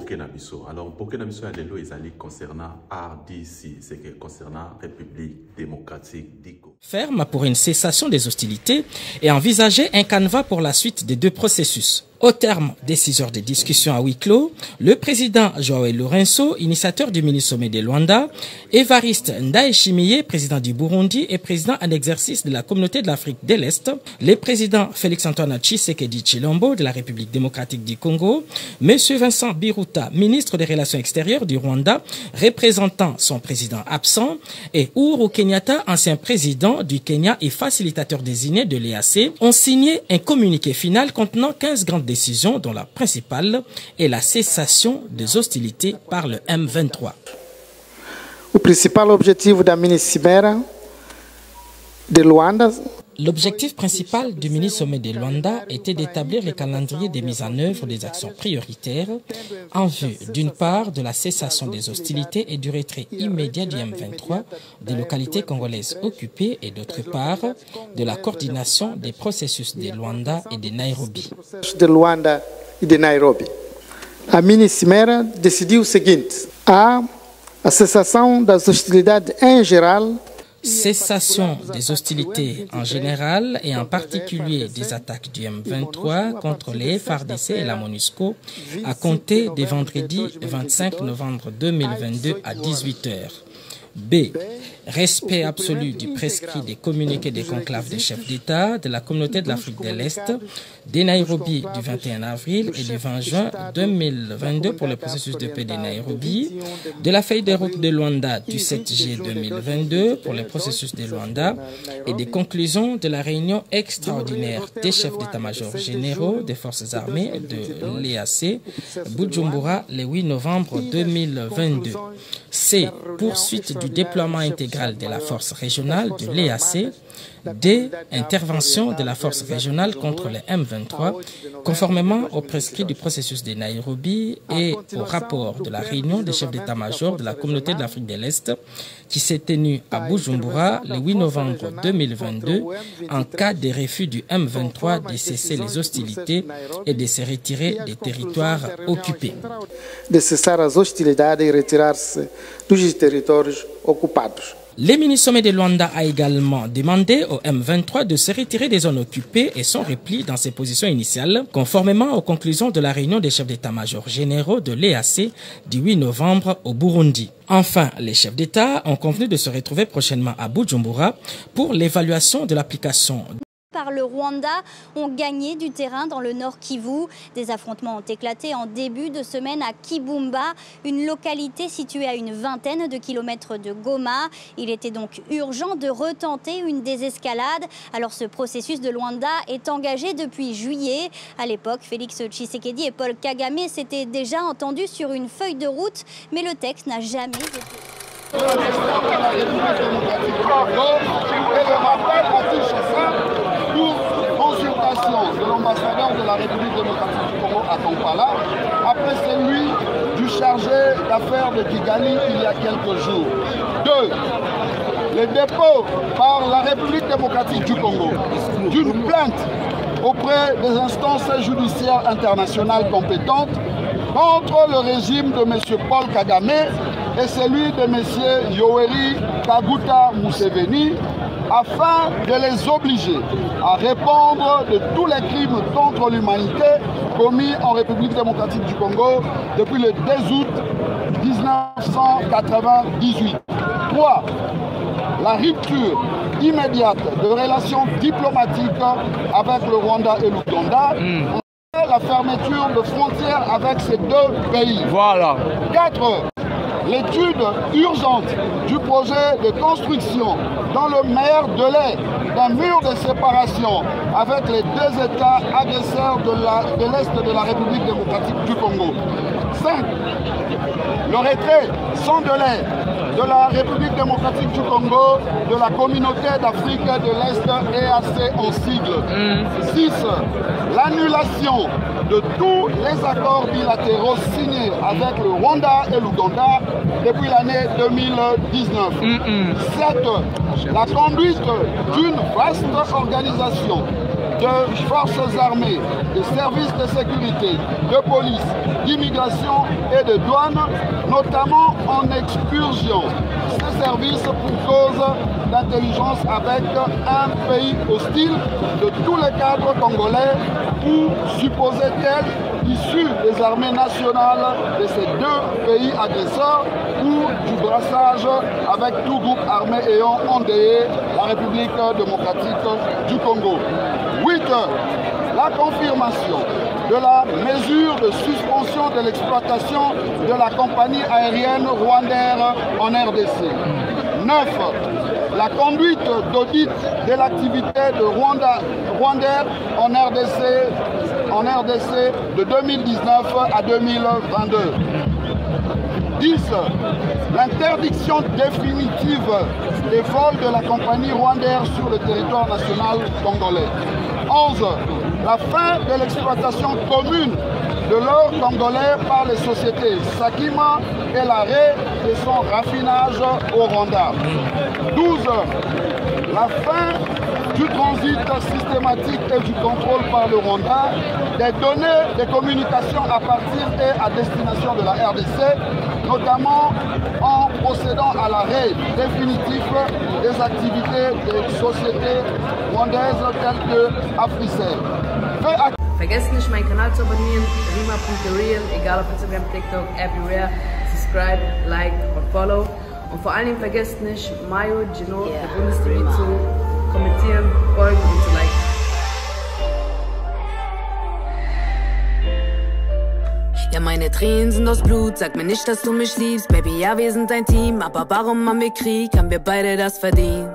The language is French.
Burkina Faso. Alors, Burkina Faso a des lois concernant RDC, c'est que concernant République démocratique du Congo. Ferme pour une cessation des hostilités et envisager un canevas pour la suite des deux processus. Au terme des 6 heures de discussion à huis clos, le président Joao Lourenço, initiateur du mini-sommet de Luanda, Évariste Ndayishimiye, président du Burundi et président en exercice de la Communauté de l'Afrique de l'Est, les présidents Félix-Antoine Tshisekedi Tshilombo de la République démocratique du Congo, M. Vincent Biruta, ministre des Relations extérieures du Rwanda, représentant son président absent, et Uhuru Kenyatta, ancien président du Kenya et facilitateur désigné de l'EAC, ont signé un communiqué final contenant 15 grandes décision dont la principale est la cessation des hostilités par le M23. O principal objetivo da mini-cimeira de Luanda. L'objectif principal du mini-sommet de Luanda était d'établir le calendrier de mise en œuvre des actions prioritaires en vue, d'une part, de la cessation des hostilités et du retrait immédiat du M23 des localités congolaises occupées et d'autre part, de la coordination des processus de Luanda et de Nairobi. A mini-cimeira decidiu o seguinte: a cessação das hostilidades em geral. Cessation des hostilités en général et en particulier des attaques du M23 contre les FARDC et la MONUSCO à compter des vendredi 25 novembre 2022 à 18 h. B. Respect absolu du prescrit des communiqués des conclaves des chefs d'État de la Communauté de l'Afrique de l'Est, des Nairobi du 21 avril et du 20 juin 2022 pour le processus de paix de Nairobi, de la feuille de route de Luanda du 7 juillet 2022 pour le processus de Luanda et des conclusions de la réunion extraordinaire des chefs d'état-major généraux des forces armées de l'EAC, Bujumbura, le 8 novembre 2022. C. Poursuite du déploiement intégral de la force régionale de l'EAC. D. Intervention de la force régionale contre le M23, conformément au prescrit du processus de Nairobi et au rapport de la réunion des chefs d'état-major de la Communauté de l'Afrique de l'Est qui s'est tenue à Bujumbura le 8 novembre 2022 en cas de refus du M23 de cesser les hostilités et de se retirer des territoires occupés. De cessar as hostilidades e retirar-se dos territórios ocupados. Le mini-sommet de Luanda a également demandé au M23 de se retirer des zones occupées et son repli dans ses positions initiales, conformément aux conclusions de la réunion des chefs d'état-major généraux de l'EAC du 8 novembre au Burundi. Enfin, les chefs d'État ont convenu de se retrouver prochainement à Bujumbura pour l'évaluation de l'application par le Rwanda ont gagné du terrain dans le nord Kivu. Des affrontements ont éclaté en début de semaine à Kibumba, une localité située à une vingtaine de kilomètres de Goma. Il était donc urgent de retenter une désescalade. Alors ce processus de Luanda est engagé depuis juillet. À l'époque, Félix Tshisekedi et Paul Kagame s'étaient déjà entendus sur une feuille de route, mais le texte n'a jamais été... Consultation de l'ambassadeur de la République démocratique du Congo à Kampala, après celui du chargé d'affaires de Kigali il y a quelques jours. 2. Le dépôt par la République démocratique du Congo d'une plainte auprès des instances judiciaires internationales compétentes contre le régime de M. Paul Kagame et celui de M. Yoweri Kaguta Museveni, afin de les obliger à répondre de tous les crimes contre l'humanité commis en République démocratique du Congo depuis le 2 août 1998. 3. La rupture immédiate de relations diplomatiques avec le Rwanda et l'Ouganda. La fermeture de frontières avec ces deux pays. Voilà. 4. L'étude urgente du projet de construction dans le meilleur délai d'un mur de séparation avec les deux États agresseurs de l'Est de la République démocratique du Congo. 5. Le retrait sans délai de la République démocratique du Congo de la Communauté d'Afrique de l'Est EAC en sigle. 6. L'annulation de tous les accords bilatéraux signés avec le Rwanda et l'Ouganda depuis l'année 2019. 7. La conduite d'une vaste organisation de forces armées, de services de sécurité, de police, d'immigration et de douane, notamment en excursion. Ces services pour cause d'intelligence avec un pays hostile de tous les cadres congolais ou supposés tels issus des armées nationales de ces deux pays agresseurs ou du brassage avec tout groupe armé ayant endeuillé la République démocratique du Congo. 8. La confirmation de la mesure de suspension de l'exploitation de la compagnie aérienne Rwandair en RDC. 9. La conduite d'audit de l'activité de Rwandair en RDC de 2019 à 2022. 10. L'interdiction définitive des vols de la compagnie Rwandair sur le territoire national congolais. 11. La fin de l'exploitation commune de l'or congolais par les sociétés Sakima et l'arrêt de son raffinage au Rwanda. 12. La fin du transit systématique et du contrôle par le Rwanda des données de communication à partir et à destination de la RDC, notamment en procédant à l'arrêt définitif des activités des sociétés rwandaises telles que Africell. Vergesst nicht, meinen Kanal zu abonnieren, Rima.thereal, egal auf Instagram, TikTok, everywhere. Subscribe, like und follow. Und vor allen Dingen vergesst nicht, Mayo, Gino, der Bundes-TV zu kommentieren, folgen und zu liken. Ja, meine Tränen sind aus Blut, sag mir nicht, dass du mich liebst. Baby, ja, wir sind ein Team, aber warum haben wir Krieg? Haben wir beide das verdient?